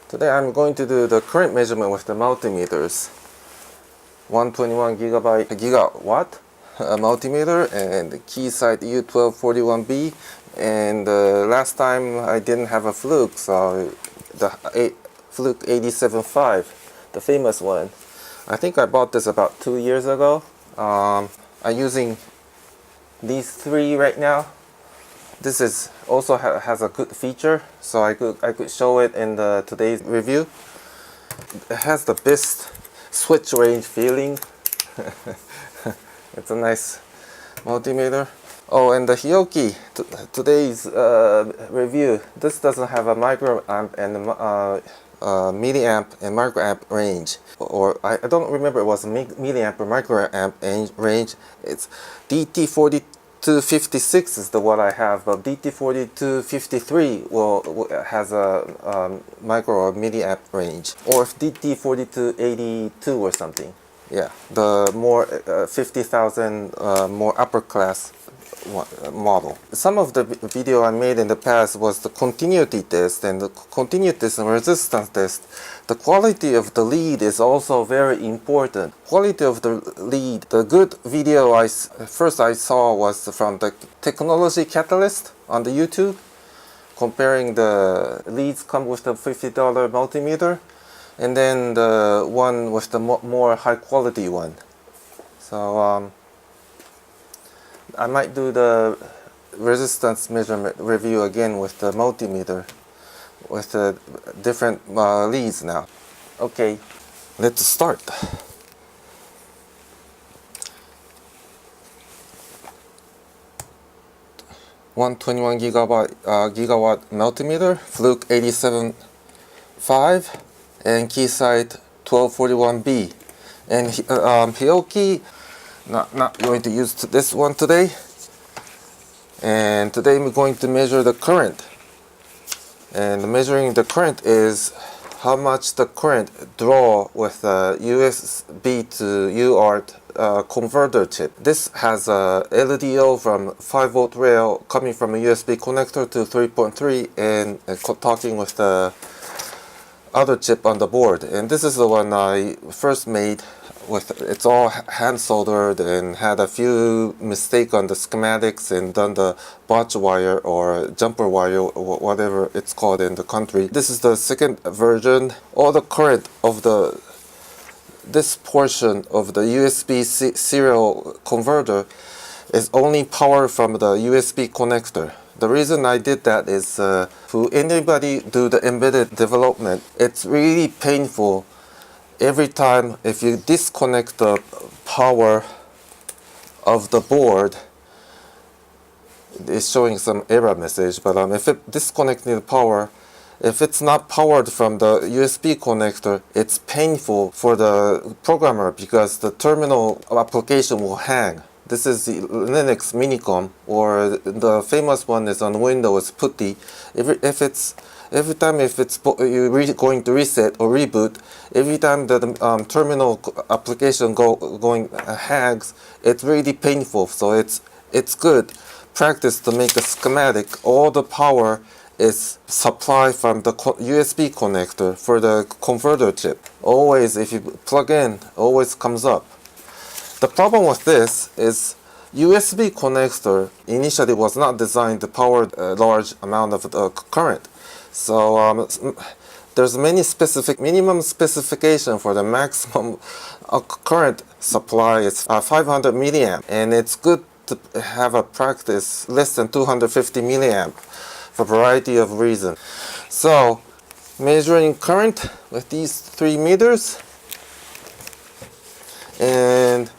Today I'm going to do the current measurement with the multimeters. 121 gigawatt multimeter and the Keysight U1241B. And last time I didn't have a Fluke, so the Fluke 87.5, the famous one. I think I bought this about 2 years ago. I'm using these three right now. This is also has a good feature, so I could show it in today's review. It has the best switch range feeling. It's a nice multimeter. Oh, and the Hioki, today's review, this doesn't have a microamp and milliamp and microamp range. Or I don't remember it was milliamp or microamp range. It's DT4256 is the one I have, but DT4253 has a micro or milliamp range, or if DT4282 or something. Yeah, the more 50,000 more upper class model. Some of the video I made in the past was the continuity test and the continuity test and resistance test. The quality of the lead is also very important. Quality of the lead. The good video I saw was from the Technology Catalyst on the YouTube, comparing the leads come with the $50 multimeter and then the one with the more high quality one. So I might do the resistance measurement review again with the multimeter with the different leads now. Okay, let's start. gigawatt multimeter, Fluke 87.5 and Keysight 1241B. And Hioki, not going to use this one today. And today we're going to measure the current. And measuring the current is how much the current draw with a USB to UART converter chip. This has a LDO from 5-volt rail coming from a USB connector to 3.3 and talking with the other chip on the board. And this is the one I first made. It's all hand soldered and had a few mistakes on the schematics and done the botch wire or jumper wire or whatever it's called in the country. This is the second version. All the current of this portion of the USB serial converter is only powered from the USB connector. The reason I did that is for anybody do the embedded development, it's really painful. Every time if you disconnect the power of the board, it's showing some error message, but if it disconnecting the power, if it's not powered from the USB connector, it's painful for the programmer because the terminal application will hang. This is the Linux Minicom, or the famous one is on Windows PuTTY. Every time if it's you're going to reset or reboot, every time the terminal application hangs, it's really painful. So it's good practice to make a schematic. All the power is supplied from the USB connector for the converter chip. Always, if you plug in, always comes up. The problem with this is USB connector initially was not designed to power a large amount of current. So there's many minimum specification for the maximum current supply is 500 milliamp, and it's good to have a practice less than 250 milliamp for a variety of reasons. So measuring current with these 3 meters, and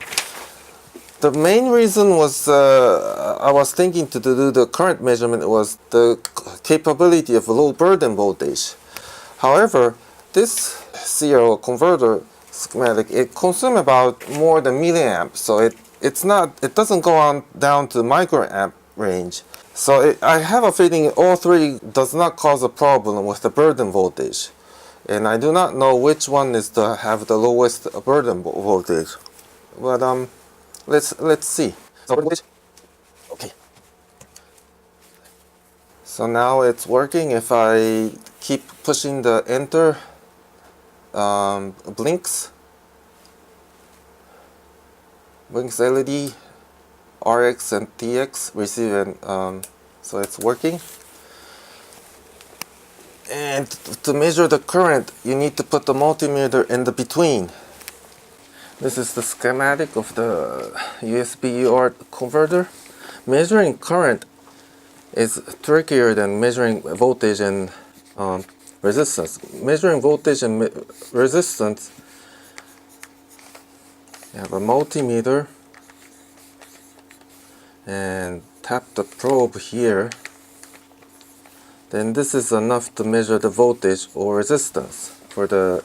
the main reason was I was thinking to do the current measurement was the capability of low burden voltage. However, this serial converter schematic, it consumes about more than milliamp, so it doesn't go on down to microamp range. So I have a feeling all three does not cause a problem with the burden voltage, and I do not know which one is to have the lowest burden voltage. But let's see. Okay. So now it's working. If I keep pushing the enter, blinks LED, RX and TX receive, and so it's working. And to measure the current, you need to put the multimeter in the between. This is the schematic of the USB UART converter. Measuring current is trickier than measuring voltage and resistance. Measuring voltage and resistance, you have a multimeter and tap the probe here. Then this is enough to measure the voltage or resistance. For the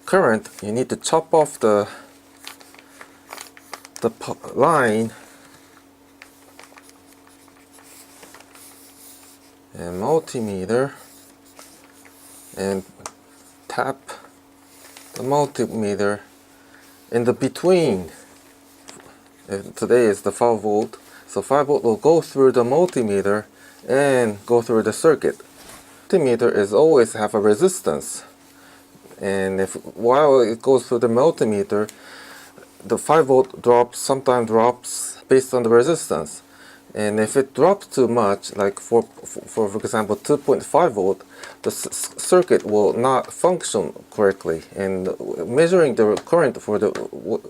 current, you need to chop off the line and multimeter and tap the multimeter in the between. Today is the 5 volt, so 5 volt will go through the multimeter and go through the circuit. Multimeter is always have a resistance, and if while it goes through the multimeter, the 5 volt drops, sometimes drops based on the resistance. And if it drops too much, like for example 2.5 volt, the circuit will not function correctly, and measuring the current for the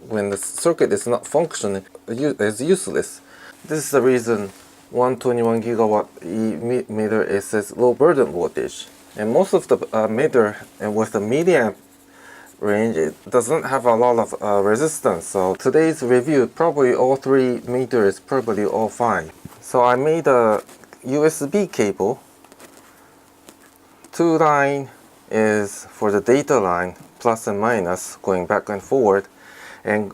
when the circuit is not functioning is useless. This is the reason 121 gigawatt E meter, it says low burden voltage, and most of the meter and with the milliamp range, it doesn't have a lot of resistance. So today's review, probably all 3 meters probably all fine. So I made a USB cable. 2 line is for the data line, plus and minus, going back and forward, and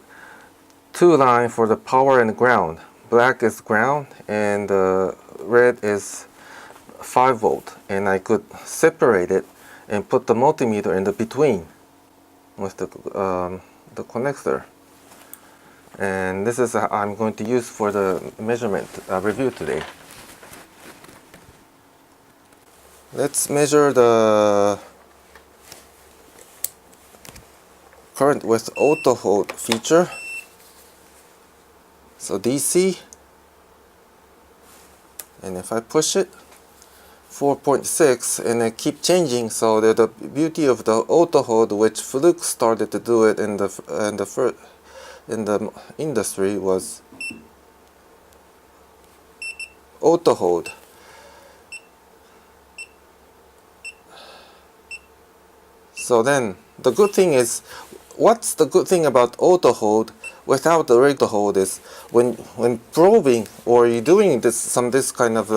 2 line for the power and ground. Black is ground and red is 5 volt, and I could separate it and put the multimeter in the between with the connector. And this is I'm going to use for the measurement review today. Let's measure the current with auto hold feature. So DC, and if I push it, 4.6, and I keep changing. So the beauty of the auto hold, which Fluke started to do it in the industry, was auto hold. So then the good thing is, what's the good thing about auto hold without the regular hold is when probing or you're doing this kind of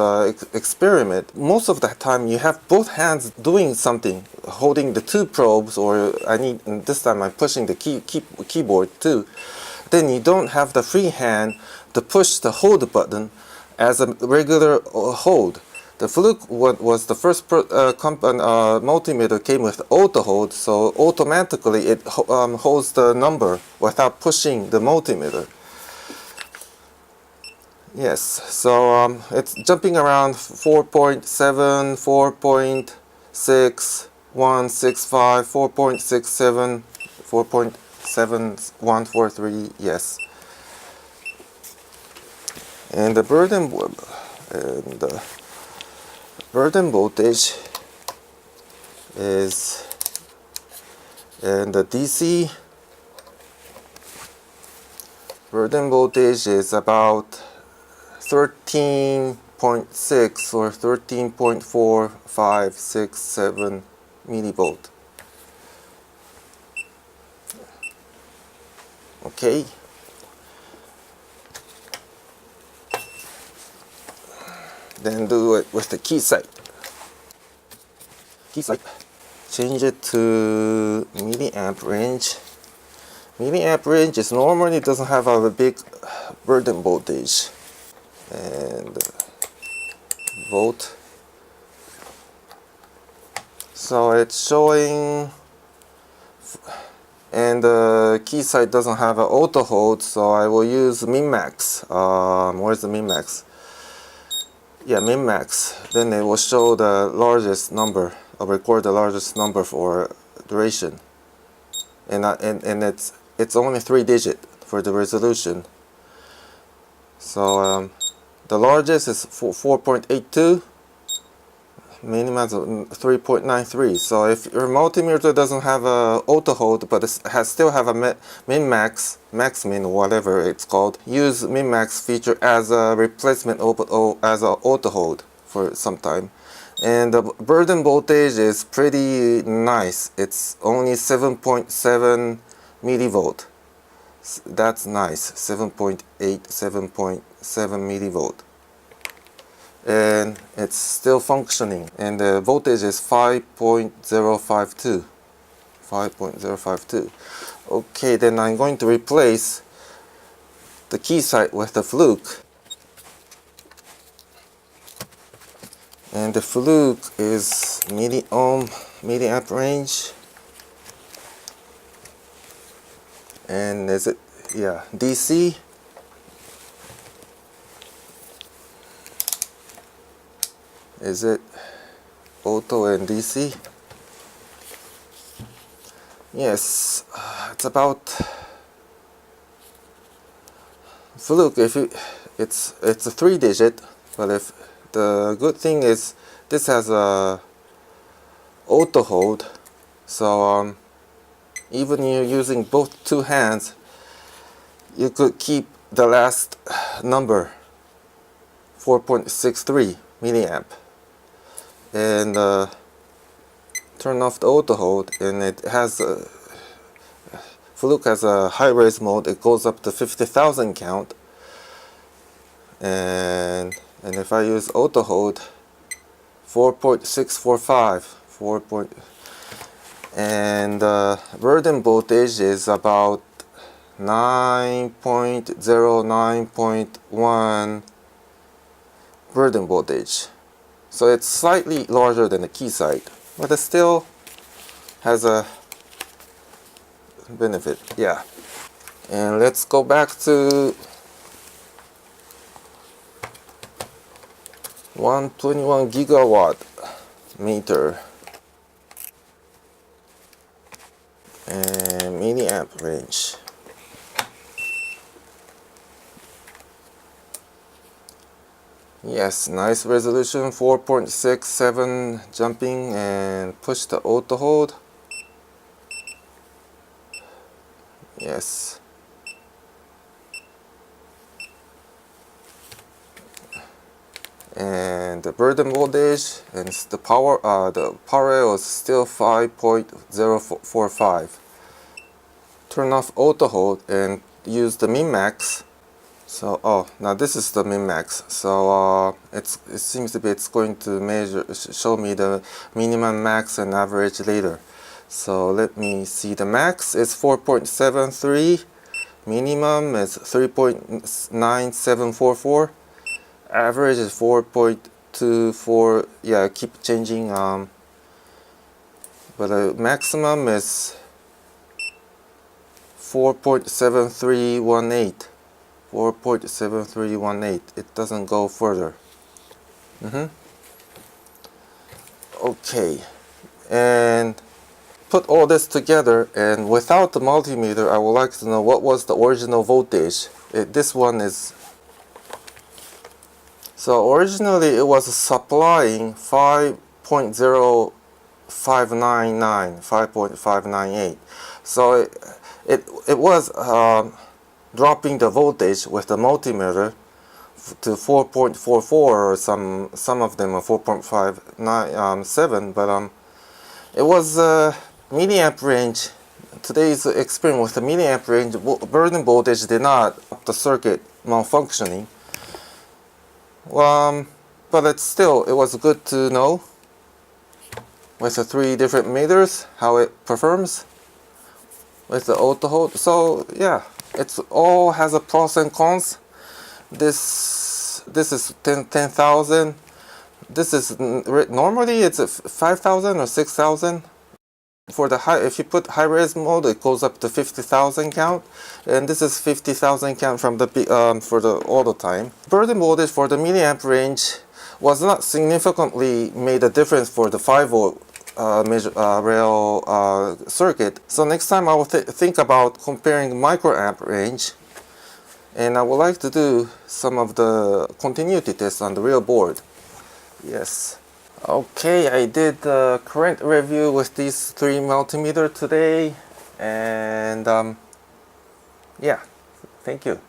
experiment, most of the time you have both hands doing something, holding the 2 probes, or this time I'm pushing the keyboard too. Then you don't have the free hand to push the hold button as a regular hold. The Fluke was the first multimeter came with auto hold, so automatically it holds the number without pushing the multimeter. Yes, so it's jumping around 4.7, 4.6, 165, 4.67, 4.7143, yes. And the burden voltage is, and the DC burden voltage is about 13.6 or 13.4567 millivolt. Okay. Then do it with the Keysight. Change it to milliamp range. Milliamp range is normally doesn't have a big burden voltage. And volt. So it's showing, and the Keysight doesn't have an auto hold, so I will use min-max. Where's the min-max? Yeah, min-max. Then it will show the largest number, record the largest number for duration, and it's only 3-digit for the resolution. So the largest is 4.82, minimum is 3.93. So if your multimeter doesn't have a auto hold but it still have a min-max, max-min, whatever it's called, use min-max feature as a replacement as an auto hold for some time. And the burden voltage is pretty nice. It's only 7.7 millivolt. That's nice. 7.8, 7.7 millivolt. And it's still functioning. And the voltage is 5.052. 5.052. Okay, then I'm going to replace the Keysight with the Fluke. And the Fluke is milliamp range. And is it, yeah, DC. Is it auto and DC? Yes, it's about Fluke. If it's a 3-digit, but if the good thing is this has a auto hold, so even you're using both two hands, you could keep the last number 4.63 milliamp, and turn off the auto hold, and it has Fluke has a high res mode. It goes up to 50,000 count, and if I use auto hold, 4.645, and burden voltage is about 9.09.1 burden voltage. So it's slightly larger than the Keysight, but it still has a benefit. Yeah. And let's go back to 121 gigawatt meter and milliamp range. Yes, nice resolution, 4.67 jumping, and push the auto hold. Yes. And the burden voltage and the power rail is still 5.045. Turn off auto hold and use the min-max. So now this is the min-max. So it seems to be it's going to show me the minimum, max, and average later. So let me see. The max is 4.73. Minimum is 3.9744. Average is 4.24. Yeah, keep changing. But the maximum is 4.7318. 4.7318. It doesn't go further. Okay, and put all this together, and without the multimeter, I would like to know what was the original voltage. This one is, so originally it was supplying 5.0599, 5.598. So it was dropping the voltage with the multimeter to 4.44, or some of them are 4.57, but it was milliamp range. Today's experiment with the milliamp range, burden voltage did not stop the circuit malfunctioning. But it was good to know with the 3 different meters how it performs with the auto hold. So yeah, it's all has a pros and cons. This is 10,000. This is normally it's 5,000 or 6,000. For the high, if you put high res mode, it goes up to 50,000 count, and this is 50,000 count from the for the auto time. Burden voltage for the milliamp range was not significantly made a difference for the 5 volt rail circuit. So next time I will think about comparing microamp range, and I would like to do some of the continuity tests on the real board. Yes. Okay, I did the current review with these 3 multimeters today, and yeah, thank you.